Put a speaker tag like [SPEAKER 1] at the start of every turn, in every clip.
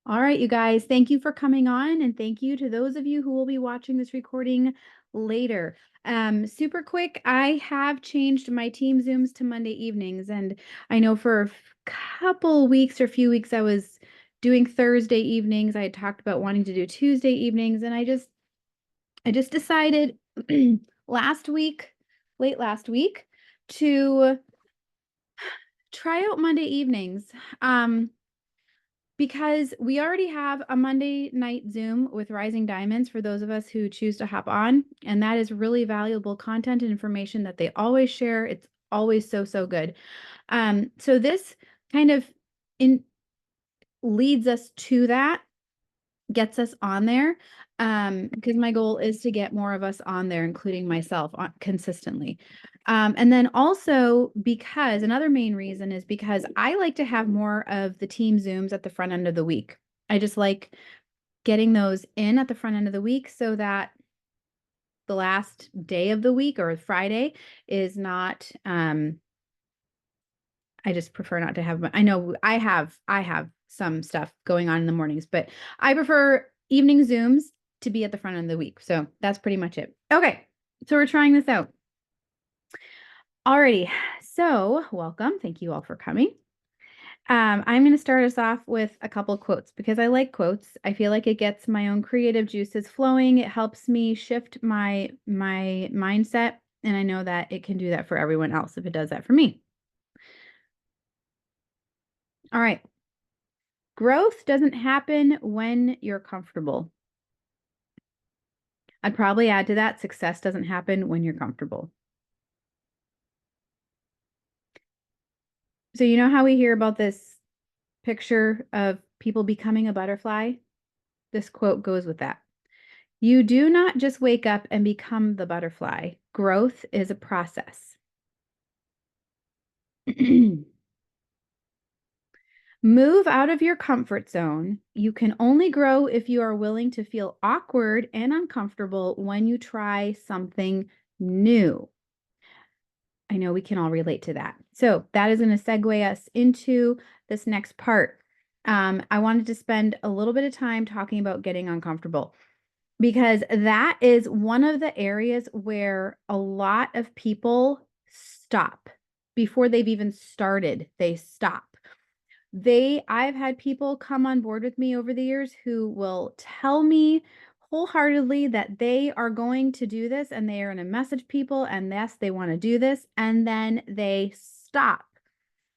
[SPEAKER 1] All right, you guys, thank you for coming on, and thank you to those of you who will be watching this recording later. Super quick, I have changed my team Zooms to Monday evenings, and I know for a couple weeks or few weeks I was doing Thursday evenings. I had talked about wanting to do Tuesday evenings, and I just decided last week, late last week, to try out Monday evenings. Because we already have a Monday night Zoom with Rising Diamonds for those of us who choose to hop on, and that is really valuable content and information that they always share. It's always so, so good. So this kind of in leads us to that, gets us on there, because my goal is to get more of us on there, including myself, consistently. And then also because another main reason is because I like to have more of the team Zooms at the front end of the week. I just like getting those in at the front end of the week so that the last day of the week or Friday is not, I just prefer not to have, I know I have some stuff going on in the mornings, but I prefer evening Zooms to be at the front end of the week. So that's pretty much it. Okay. So we're trying this out. Alrighty. So welcome. Thank you all for coming. I'm going to start us off with a couple of quotes because I like quotes. I feel like it gets my own creative juices flowing. It helps me shift my mindset, and I know that it can do that for everyone else if it does that for me. All right. Growth doesn't happen when you're comfortable. I'd probably add to that, success doesn't happen when you're comfortable. So you know how we hear about this picture of people becoming a butterfly? This quote goes with that. You do not just wake up and become the butterfly. Growth is a process. Move out of your comfort zone. You can only grow if you are willing to feel awkward and uncomfortable when you try something new. I know we can all relate to that. So that is going to segue us into this next part. I wanted to spend a little bit of time talking about getting uncomfortable because that is one of the areas where a lot of people stop before they've even started. They stop. I've had people come on board with me over the years who will tell me wholeheartedly that they are going to do this and they are going to message people and yes, they want to do this. And then they stop.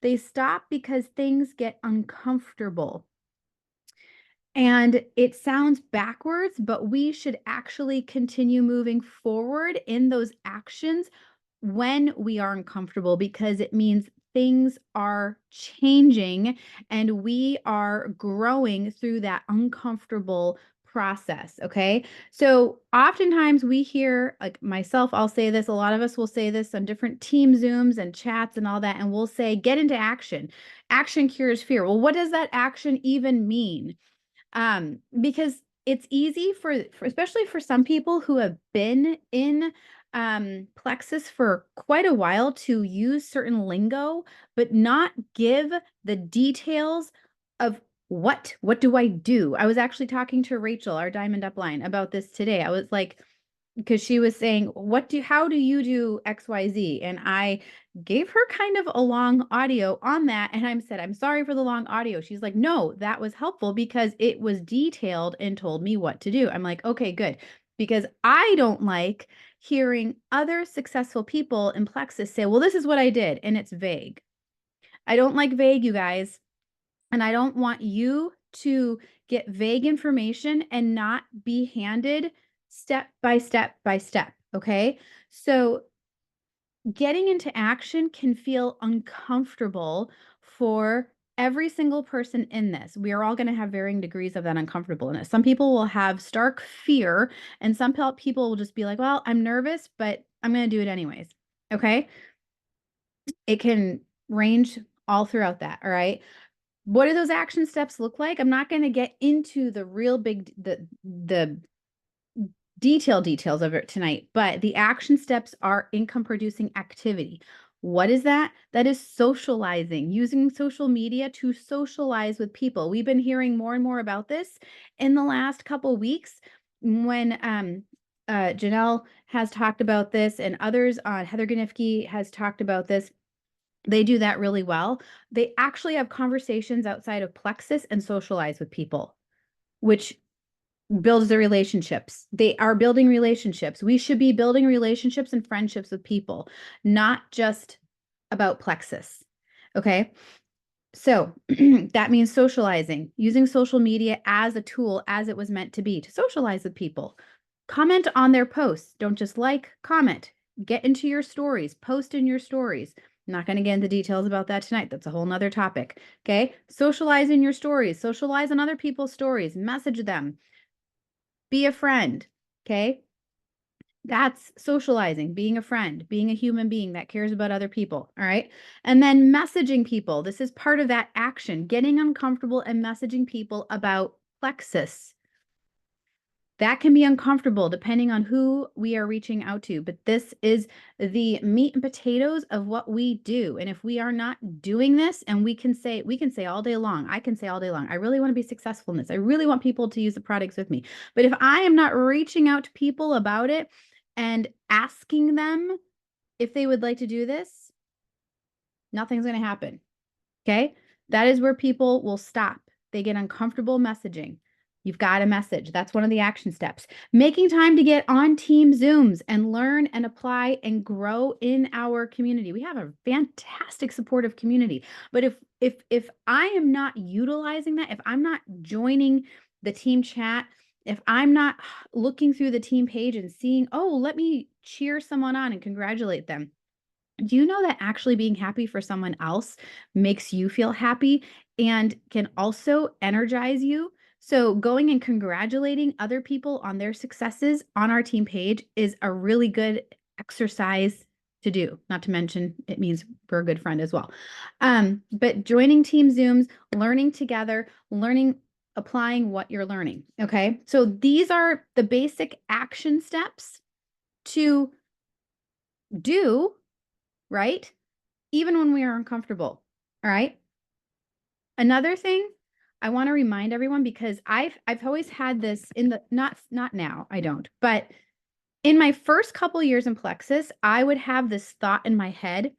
[SPEAKER 1] They stop because things get uncomfortable. And it sounds backwards, but we should actually continue moving forward in those actions when we are uncomfortable because it means things are changing and we are growing through that uncomfortable process. Okay. So oftentimes we hear, like myself, I'll say this, a lot of us will say this on different team Zooms and chats and all that, and we'll say, get into action. Action cures fear. Well, what does that action even mean? Because it's easy for especially for some people who have been in Plexus for quite a while to use certain lingo, but not give the details of what do I do? I was actually talking to Rachel, our Diamond Upline, about this today. I was like, because she was saying, how do you do XYZ? And I gave her kind of a long audio on that. And I said, I'm sorry for the long audio. She's like, no, that was helpful because it was detailed and told me what to do. I'm like, okay, good. Because I don't like hearing other successful people in Plexus say, well, this is what I did. And it's vague. I don't like vague, you guys. And I don't want you to get vague information and not be handed step by step by step. Okay. So getting into action can feel uncomfortable for every single person in this. We are all going to have varying degrees of that uncomfortableness. Some people will have stark fear, and some people will just be like, well, I'm nervous, but I'm going to do it anyways. Okay. It can range all throughout that. All right. What do those action steps look like? I'm not going to get into the real big, the details of it tonight, but the action steps are income producing activity. What is that? That is socializing, using social media to socialize with people. We've been hearing more and more about this in the last couple weeks when Janelle has talked about this, and others on Heather Ganifke has talked about this. They do that really well. They actually have conversations outside of Plexus and socialize with people, which builds their relationships. They are building relationships. We should be building relationships and friendships with people, not just about Plexus. Okay. So that means socializing, using social media as a tool, as it was meant to be, to socialize with people. Comment on their posts. Don't just like, comment. Get into your stories, post in your stories. I'm not going to get into details about that tonight. That's a whole nother topic. Okay. Socialize in your stories, socialize on other people's stories, message them. Be a friend. Okay. That's socializing, being a friend, being a human being that cares about other people. All right. And then messaging people. This is part of that action, getting uncomfortable and messaging people about Plexus. That can be uncomfortable depending on who we are reaching out to, but this is the meat and potatoes of what we do. And if we are not doing this, and we can say all day long, I can say all day long, I really want to be successful in this. I really want people to use the products with me. But if I am not reaching out to people about it and asking them if they would like to do this, nothing's going to happen. Okay? That is where people will stop. They get uncomfortable messaging. You've got a message. That's one of the action steps. Making time to get on team Zooms and learn and apply and grow in our community. We have a fantastic supportive community. But if I am not utilizing that, if I'm not joining the team chat, if I'm not looking through the team page and seeing, oh, let me cheer someone on and congratulate them. Do you know that actually being happy for someone else makes you feel happy and can also energize you? So, going and congratulating other people on their successes on our team page is a really good exercise to do. Not to mention, it means we're a good friend as well. But joining team Zooms, learning together, learning, applying what you're learning. Okay. So, these are the basic action steps to do, right? Even when we are uncomfortable. All right. Another thing I want to remind everyone, because I've always had this in the not now, I don't, but in my first couple years in Plexus, I would have this thought in my head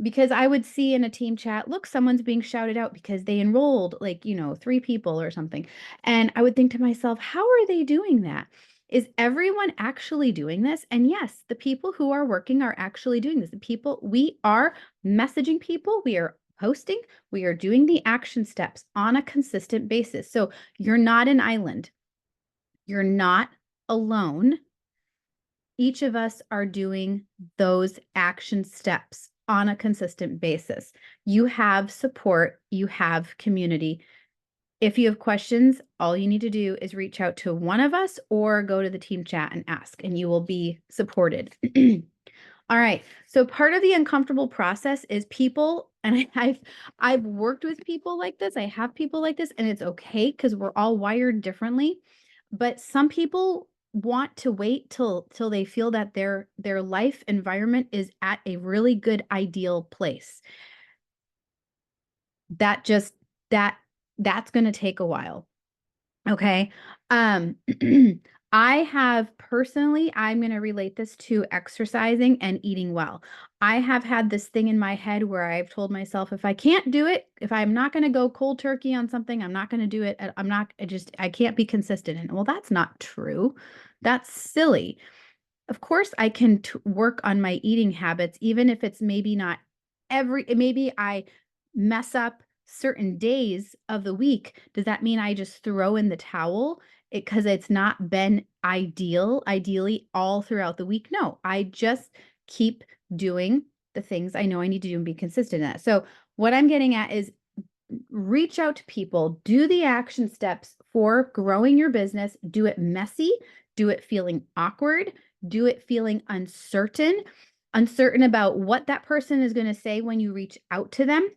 [SPEAKER 1] because I would see in a team chat, look, someone's being shouted out because they enrolled like, 3 people or something. And I would think to myself, how are they doing that? Is everyone actually doing this? And yes, the people who are working are actually doing this. The people, we are messaging people, we are posting, we are doing the action steps on a consistent basis. So you're not an island. You're not alone. Each of us are doing those action steps on a consistent basis. You have support, you have community. If you have questions, all you need to do is reach out to one of us or go to the team chat and ask, and you will be supported. All right. So part of the uncomfortable process is people, and I've worked with people like this. I have people like this, and it's okay because we're all wired differently. But some people want to wait till they feel that their life environment is at a really good ideal place. That just that's going to take a while. Okay. I have personally, I'm going to relate this to exercising and eating well. I have had this thing in my head where I've told myself, if I can't do it, if I'm not going to go cold turkey on something, I'm not going to do it. I can't be consistent. And well, that's not true. That's silly. Of course, I can work on my eating habits, even if it's maybe not maybe I mess up certain days of the week. Does that mean I just throw in the towel because it's not been ideally all throughout the week? No, I just keep doing the things I know I need to do and be consistent at. So what I'm getting at is reach out to people, do the action steps for growing your business, do it messy, do it feeling awkward, do it feeling uncertain about what that person is going to say when you reach out to them,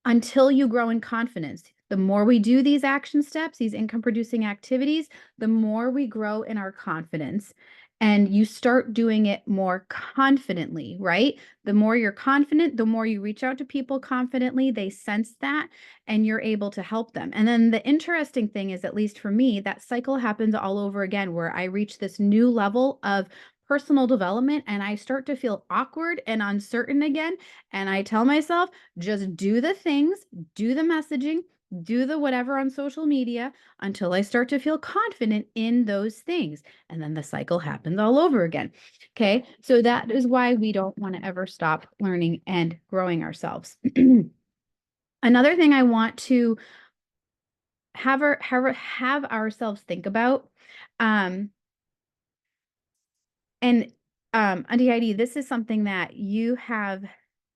[SPEAKER 1] until you grow in confidence. The more we do these action steps, these income producing activities, the more we grow in our confidence. and you start doing it more confidently, right? The more you're confident, the more you reach out to people confidently, they sense that, and you're able to help them. And then the interesting thing is, at least for me, that cycle happens all over again, where I reach this new level of personal development and I start to feel awkward and uncertain again. And I tell myself, just do the things, do the messaging, do the whatever on social media until I start to feel confident in those things. And then the cycle happens all over again. Okay. So that is why we don't want to ever stop learning and growing ourselves. Another thing I want to have ourselves think about, um, and Auntie Heidi, this is something that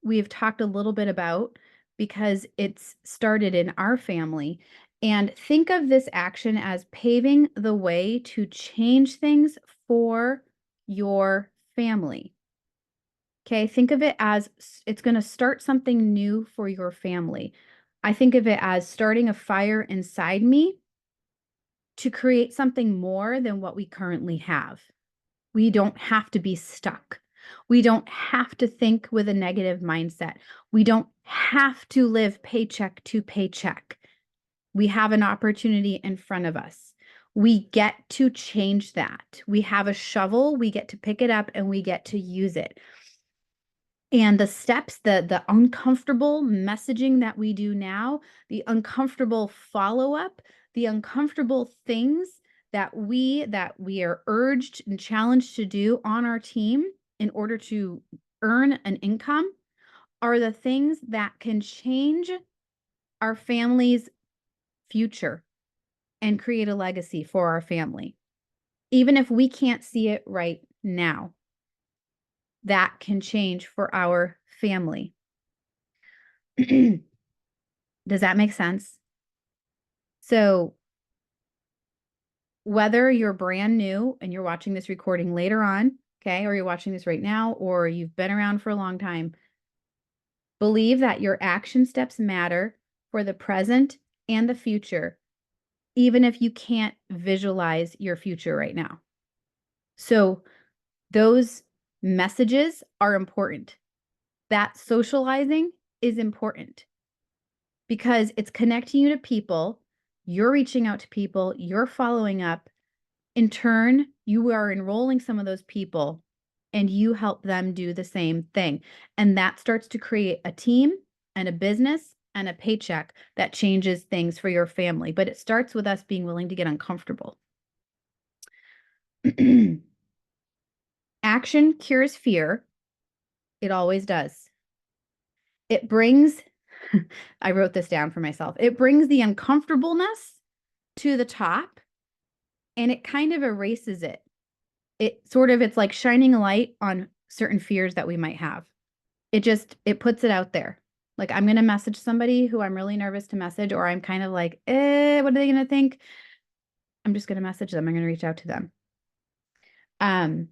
[SPEAKER 1] we've talked a little bit about because it's started in our family. And think of this action as paving the way to change things for your family. Okay, think of it as it's going to start something new for your family. I think of it as starting a fire inside me to create something more than what we currently have. We don't have to be stuck. We don't have to think with a negative mindset. We don't have to live paycheck to paycheck. We have an opportunity in front of us. We get to change that. We have a shovel, we get to pick it up and we get to use it. And the steps, the uncomfortable messaging that we do now, the uncomfortable follow-up, the uncomfortable things that we are urged and challenged to do on our team in order to earn an income are the things that can change our family's future and create a legacy for our family. Even if we can't see it right now, that can change for our family. Does that make sense? So whether you're brand new and you're watching this recording later on, okay, or you're watching this right now, or you've been around for a long time, believe that your action steps matter for the present and the future, even if you can't visualize your future right now. So those messages are important. That socializing is important because it's connecting you to people. You're reaching out to people, you're following up. In turn, you are enrolling some of those people and you help them do the same thing. And that starts to create a team and a business and a paycheck that changes things for your family. But it starts with us being willing to get uncomfortable. Action cures fear. It always does. It brings, I wrote this down for myself. It brings the uncomfortableness to the top and it kind of erases it. It's like shining a light on certain fears that we might have. It puts it out there. Like I'm going to message somebody who I'm really nervous to message, or I'm kind of like, what are they going to think? I'm just going to message them. I'm going to reach out to them. And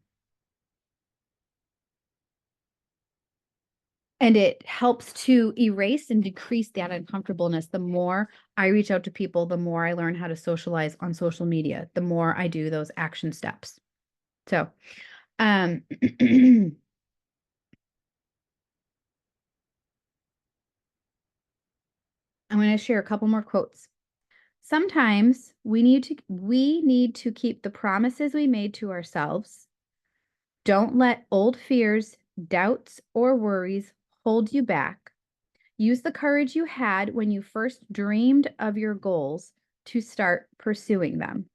[SPEAKER 1] it helps to erase and decrease that uncomfortableness. The more I reach out to people, the more I learn how to socialize on social media, the more I do those action steps. So, I'm going to share a couple more quotes. Sometimes we need to keep the promises we made to ourselves. Don't let old fears, doubts, or worries hold you back. Use the courage you had when you first dreamed of your goals to start pursuing them.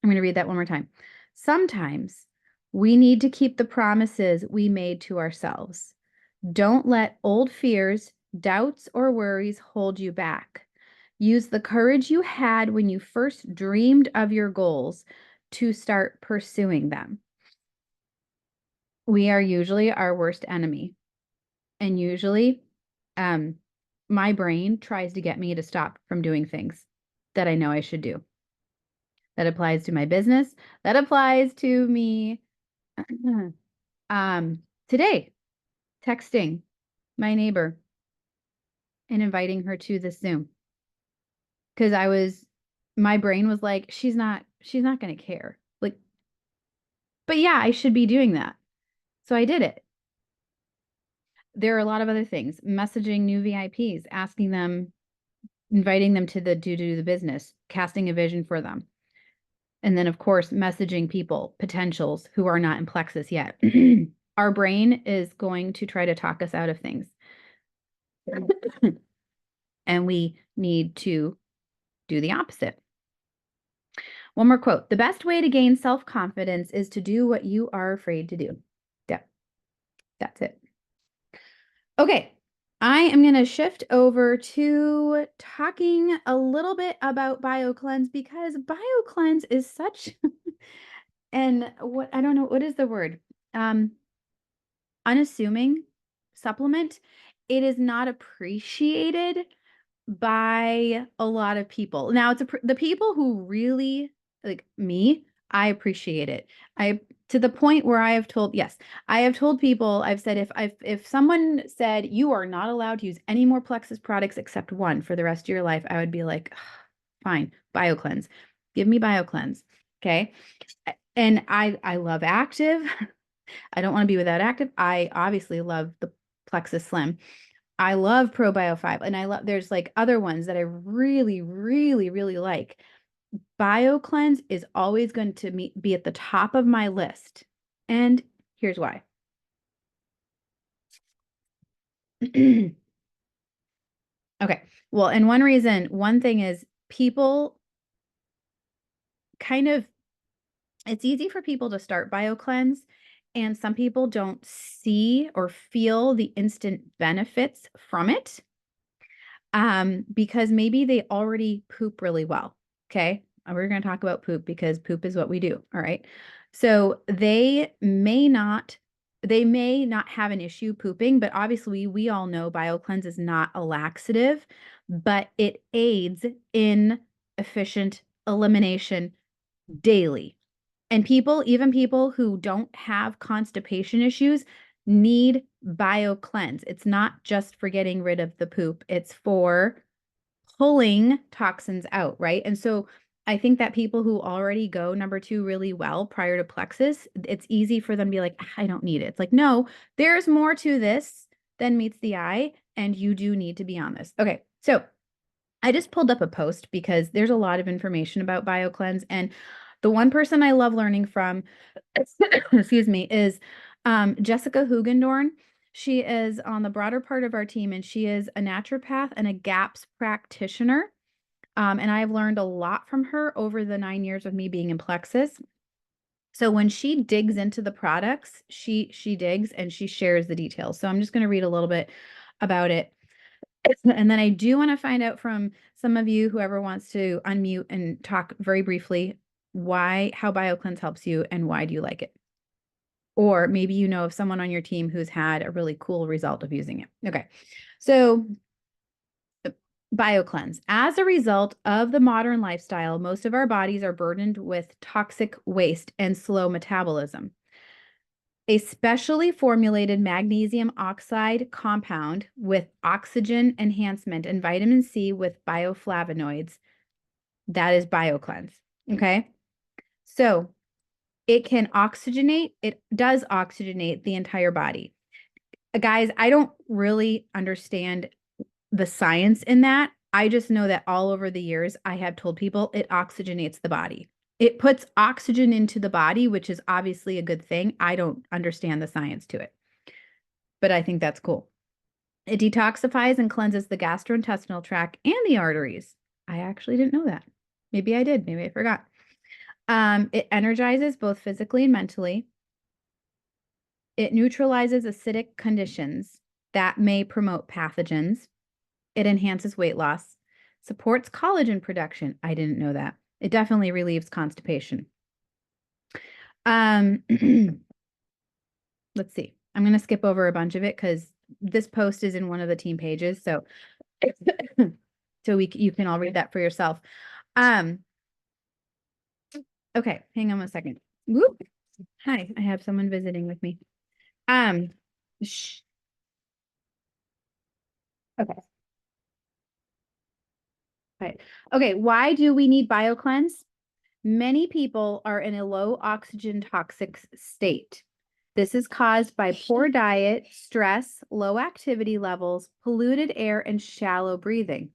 [SPEAKER 1] I'm going to read that one more time. Sometimes we need to keep the promises we made to ourselves. Don't let old fears, doubts, or worries hold you back. Use the courage you had when you first dreamed of your goals to start pursuing them. We are usually our worst enemy. And usually, my brain tries to get me to stop from doing things that I know I should do. That applies to my business. That applies to me today, texting my neighbor and inviting her to the Zoom. Because my brain was like, she's not going to care. Like, But yeah, I should be doing that. So I did it. There are a lot of other things, messaging new VIPs, asking them, inviting them to do the business, casting a vision for them. And then, of course, messaging people, potentials who are not in Plexus yet. Our brain is going to try to talk us out of things. And we need to do the opposite. One more quote. The best way to gain self-confidence is to do what you are afraid to do. Yeah, that's it. Okay, I am going to shift over to talking a little bit about BioCleanse because BioCleanse is such and what I don't know, what is the word? Unassuming supplement. It is not appreciated by a lot of people. Now, it's the people who really like me, I appreciate it. I to the point where I have told, yes, I have told people, I've said if someone said you are not allowed to use any more Plexus products except one for the rest of your life, I would be like, fine, BioCleanse. Give me BioCleanse. Okay. And I love Active. I don't want to be without Active. I obviously love the Plexus Slim. I love ProBio 5 and I love there's like other ones that I really, really, really like. BioCleanse is always going to be at the top of my list. And here's why. Okay. Well, and one thing is people kind of, it's easy for people to start BioCleanse, and some people don't see or feel the instant benefits from it because maybe they already poop really well. Okay. We're going to talk about poop because poop is what we do. All right. So they may not have an issue pooping, but obviously we all know BioCleanse is not a laxative, but it aids in efficient elimination daily. And even people who don't have constipation issues need BioCleanse. It's not just for getting rid of the poop, it's for pulling toxins out, right? And so I think that people who already go number 2 really well prior to Plexus, it's easy for them to be like, I don't need it. It's like, no, there's more to this than meets the eye, and you do need to be on this. Okay, so I just pulled up a post because there's a lot of information about BioCleanse, and the one person I love learning from, excuse me, is Jessica Hugendorn. She is on the broader part of our team, and she is a naturopath and a GAPS practitioner. And I've learned a lot from her over the 9 years of me being in Plexus. So when she digs into the products, she digs and she shares the details. So I'm just going to read a little bit about it. And then I do want to find out from some of you, whoever wants to unmute and talk very briefly, how BioCleanse helps you and why do you like it? Or maybe you know of someone on your team who's had a really cool result of using it. Okay. So BioCleanse. As a result of the modern lifestyle, most of our bodies are burdened with toxic waste and slow metabolism. A specially formulated magnesium oxide compound with oxygen enhancement and vitamin C with bioflavonoids, that is BioCleanse. Okay. So it can oxygenate, it does oxygenate the entire body. Guys, I don't really understand the science in that. I just know that all over the years, I have told people it oxygenates the body. It puts oxygen into the body, which is obviously a good thing. I don't understand the science to it, but I think that's cool. It detoxifies and cleanses the gastrointestinal tract and the arteries. I actually didn't know that. Maybe I did. Maybe I forgot. It energizes both physically and mentally. It neutralizes acidic conditions that may promote pathogens. It enhances weight loss, supports collagen production. I didn't know that. It definitely relieves constipation. Let's see. I'm going to skip over a bunch of it because this post is in one of the team pages. So, you can all read that for yourself. Okay, hang on 1 second. Whoop. Hi, I have someone visiting with me. Okay. Right. Okay, why do we need BioCleanse? Many people are in a low oxygen toxic state. This is caused by poor diet, stress, low activity levels, polluted air, and shallow breathing.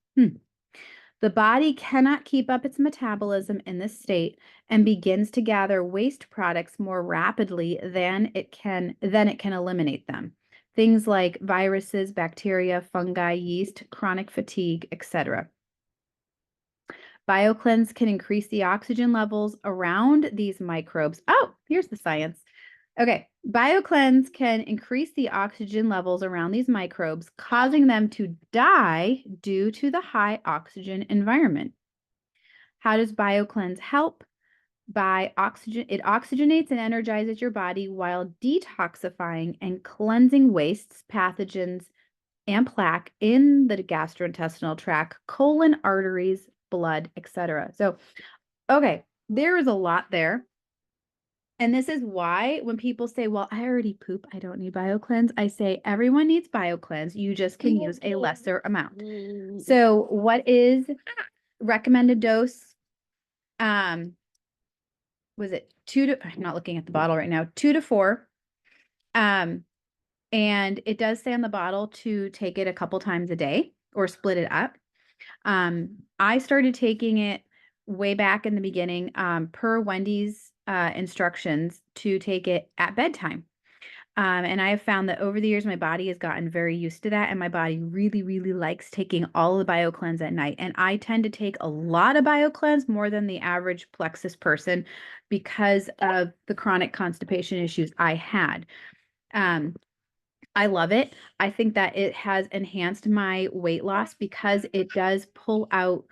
[SPEAKER 1] The body cannot keep up its metabolism in this state and begins to gather waste products more rapidly than it can eliminate them. Things like viruses, bacteria, fungi, yeast, chronic fatigue, etc. BioCleanse can increase the oxygen levels around these microbes. Oh, here's the science. Okay, BioCleanse can increase the oxygen levels around these microbes, causing them to die due to the high oxygen environment. How does BioCleanse help? It oxygenates and energizes your body while detoxifying and cleansing wastes, pathogens, and plaque in the gastrointestinal tract, colon, arteries, blood, etc. So, okay, there is a lot there. And this is why when people say, well, I already poop, I don't need BioCleanse, I say everyone needs BioCleanse. You just can use a lesser amount. So what is recommended dose? Was it I'm not looking at the bottle right now, 2 to 4. And it does say on the bottle to take it a couple times a day or split it up. I started taking it way back in the beginning, per Wendy's instructions to take it at bedtime. And I have found that over the years, my body has gotten very used to that. And my body really, really likes taking all of the BioCleanse at night. And I tend to take a lot of BioCleanse, more than the average Plexus person, because of the chronic constipation issues I had. I love it. I think that it has enhanced my weight loss because it does pull out,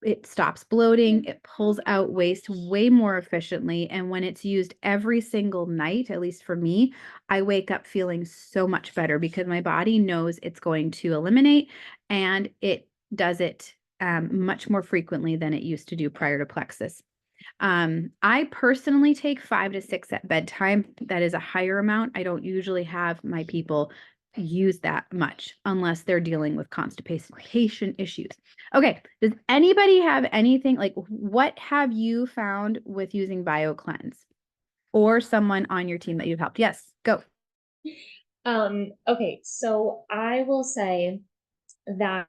[SPEAKER 1] it stops bloating, it pulls out waste way more efficiently. And when it's used every single night, at least for me, I wake up feeling so much better because my body knows it's going to eliminate, and it does it much more frequently than it used to do prior to Plexus. I personally take 5 to 6 at bedtime. That is a higher amount. I don't usually have my people use that much unless they're dealing with constipation issues. Okay, does anybody have anything, like, what have you found with using BioCleanse, or someone on your team that you've helped? Yes, go.
[SPEAKER 2] Okay, so I will say that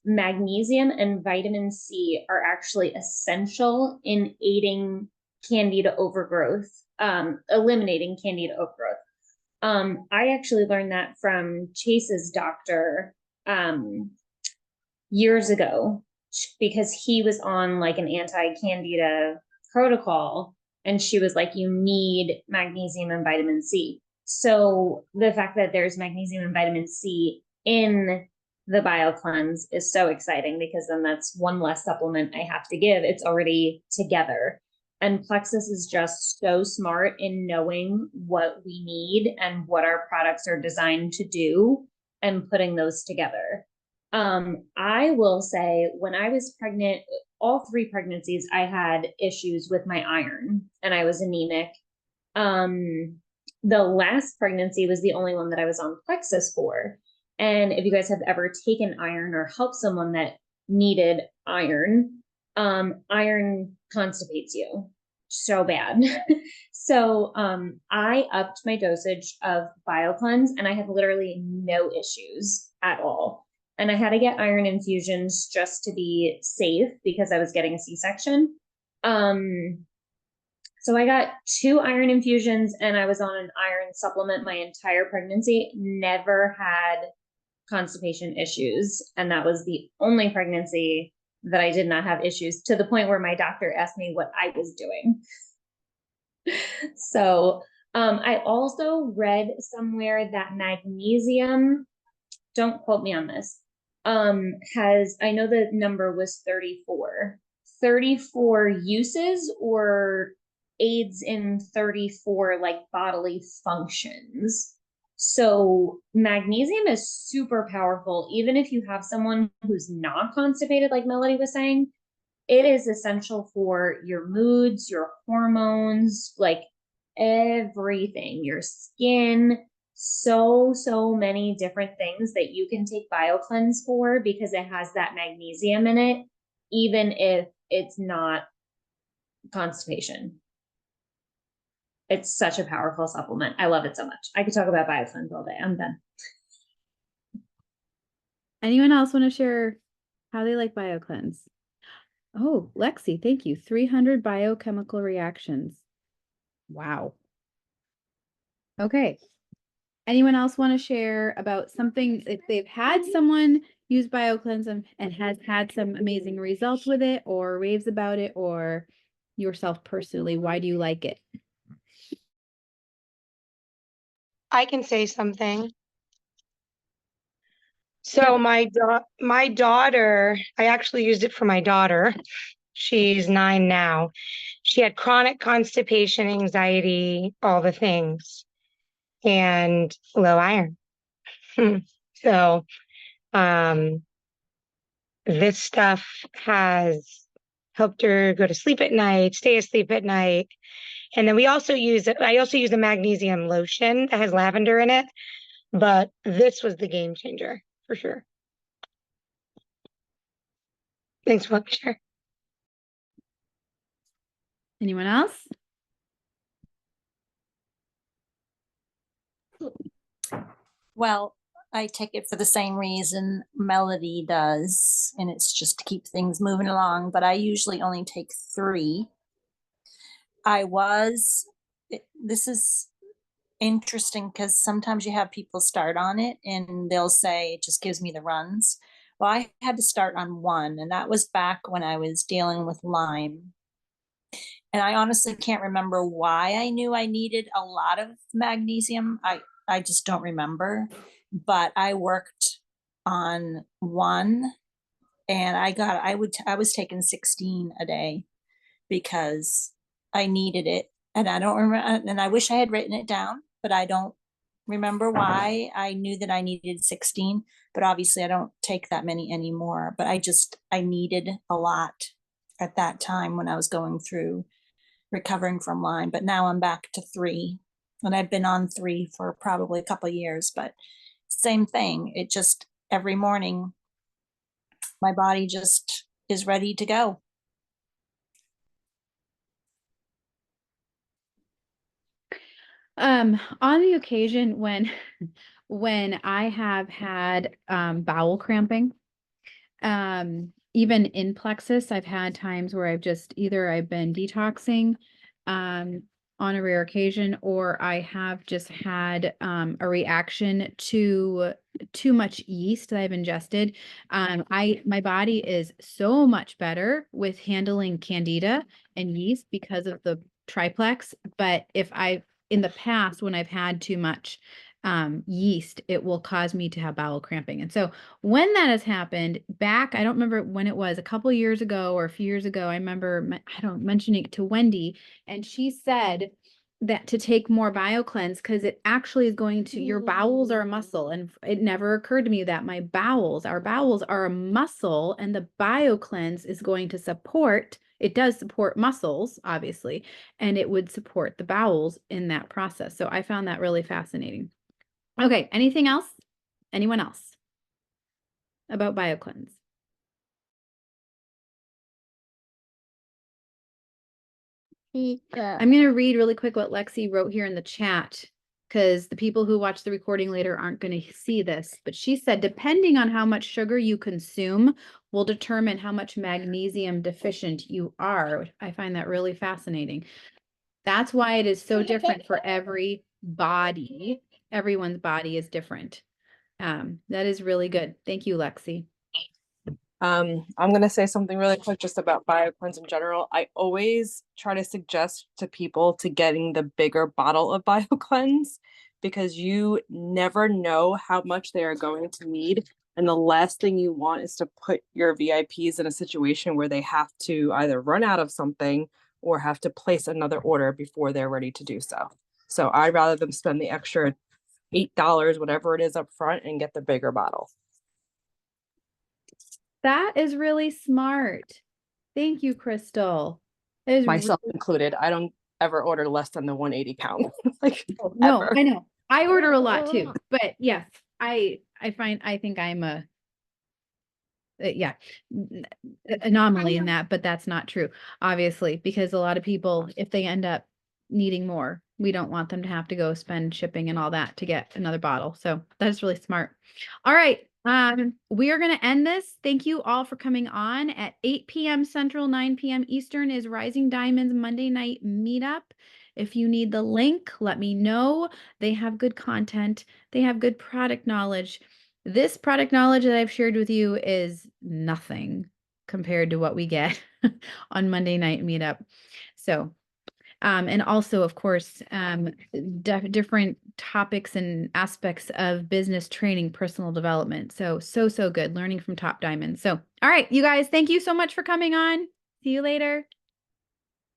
[SPEAKER 2] magnesium and vitamin C are actually essential in aiding candida overgrowth, eliminating candida overgrowth. I actually learned that from Chase's doctor years ago, because he was on like an anti-candida protocol, and she was like, you need magnesium and vitamin C. So the fact that there's magnesium and vitamin C in the BioCleanse is so exciting, because then that's one less supplement I have to give. It's already together. And Plexus is just so smart in knowing what we need and what our products are designed to do and putting those together. I will say, when I was pregnant, all 3 pregnancies, I had issues with my iron and I was anemic. The last pregnancy was the only one that I was on Plexus for. And if you guys have ever taken iron or helped someone that needed iron, iron constipates you so bad. So I upped my dosage of BioCleanse and I had literally no issues at all. And I had to get iron infusions just to be safe because I was getting a C-section. So I got 2 iron infusions and I was on an iron supplement my entire pregnancy, never had constipation issues. And that was the only pregnancy that I did not have issues, to the point where my doctor asked me what I was doing. So I also read somewhere that magnesium, don't quote me on this, I know the number was 34 uses, or aids in 34 like bodily functions. So magnesium is super powerful. Even if you have someone who's not constipated, like Melody was saying, it is essential for your moods, your hormones, like everything, your skin, so many different things that you can take BioCleanse for, because it has that magnesium in it, even if it's not constipation. It's such a powerful supplement. I love it so much. I could talk about BioCleanse all day. I'm done.
[SPEAKER 1] Anyone else want to share how they like BioCleanse? Oh, Lexi, thank you. 300 biochemical reactions. Wow. Okay. Anyone else want to share about something if they've had someone use BioCleanse and has had some amazing results with it, or raves about it, or yourself personally? Why do you like it?
[SPEAKER 3] I can say something. So my daughter, I actually used it for my daughter. She's 9 now. She had chronic constipation, anxiety, all the things, and low iron. So, um, this stuff has helped her go to sleep at night, stay asleep at night. And then I also use a magnesium lotion that has lavender in it, but this was the game changer for sure. Thanks for letting me share.
[SPEAKER 1] Anyone else?
[SPEAKER 4] Well, I take it for the same reason Melody does, and it's just to keep things moving along, but I usually only take 3. This is interesting because sometimes you have people start on it and they'll say it just gives me the runs. Well, I had to start on 1, and that was back when I was dealing with Lyme. And I honestly can't remember why I knew I needed a lot of magnesium. I just don't remember, but I worked on 1 and I was taking 16 a day because I needed it. And I don't remember, and I wish I had written it down, but I don't remember why I knew that I needed 16, but obviously I don't take that many anymore, but I needed a lot at that time when I was going through recovering from Lyme, but now I'm back to 3, and I've been on 3 for probably a couple of years, but same thing. It just, every morning, my body just is ready to go.
[SPEAKER 1] On the occasion when I have had bowel cramping, even in plexus, I've had times where I've been detoxing on a rare occasion, or I have just had a reaction to too much yeast that I've ingested. My body is so much better with handling candida and yeast because of the triplex. But in the past, when I've had too much yeast, it will cause me to have bowel cramping. And so when that has happened back, I don't remember when it was, a couple years ago or a few years ago, I remember, mentioning it to Wendy, and she said that to take more BioCleanse because it actually is going to, your bowels are a muscle. And it never occurred to me that our bowels are a muscle, and the BioCleanse is going to it does support muscles, obviously, and it would support the bowels in that process. So I found that really fascinating. Okay, anything else? Anyone else about BioCleanse? I'm going to read really quick what Lexi wrote here in the chat, because the people who watch the recording later aren't going to see this. But she said, depending on how much sugar you consume will determine how much magnesium deficient you are. I find that really fascinating. That's why it is so different for every body. Everyone's body is different. That is really good. Thank you, Lexi.
[SPEAKER 5] I'm going to say something really quick just about BioCleanse in general. I always try to suggest to people to getting the bigger bottle of BioCleanse because you never know how much they are going to need. And the last thing you want is to put your VIPs in a situation where they have to either run out of something or have to place another order before they're ready to do so. So I'd rather them spend the extra $8, whatever it is up front, and get the bigger bottle.
[SPEAKER 1] That is really smart. Thank you, Crystal.
[SPEAKER 5] Myself included. I don't ever order less than the 180 count.
[SPEAKER 1] No,
[SPEAKER 5] ever.
[SPEAKER 1] I know. I order a lot too, but yes, I think I'm yeah, anomaly in that, but that's not true, obviously, because a lot of people, if they end up needing more, we don't want them to have to go spend shipping and all that to get another bottle. So that's really smart. All right. We are going to end this. Thank you all for coming on. At 8 p.m. Central, 9 p.m. Eastern is Rising Diamonds Monday night meetup. If you need the link, let me know. They have good content. They have good product knowledge. This product knowledge that I've shared with you is nothing compared to what we get on Monday night meetup. So, and also, of course, different topics and aspects of business training, personal development. So good learning from top diamonds. So, all right, you guys, thank you so much for coming on. See you later.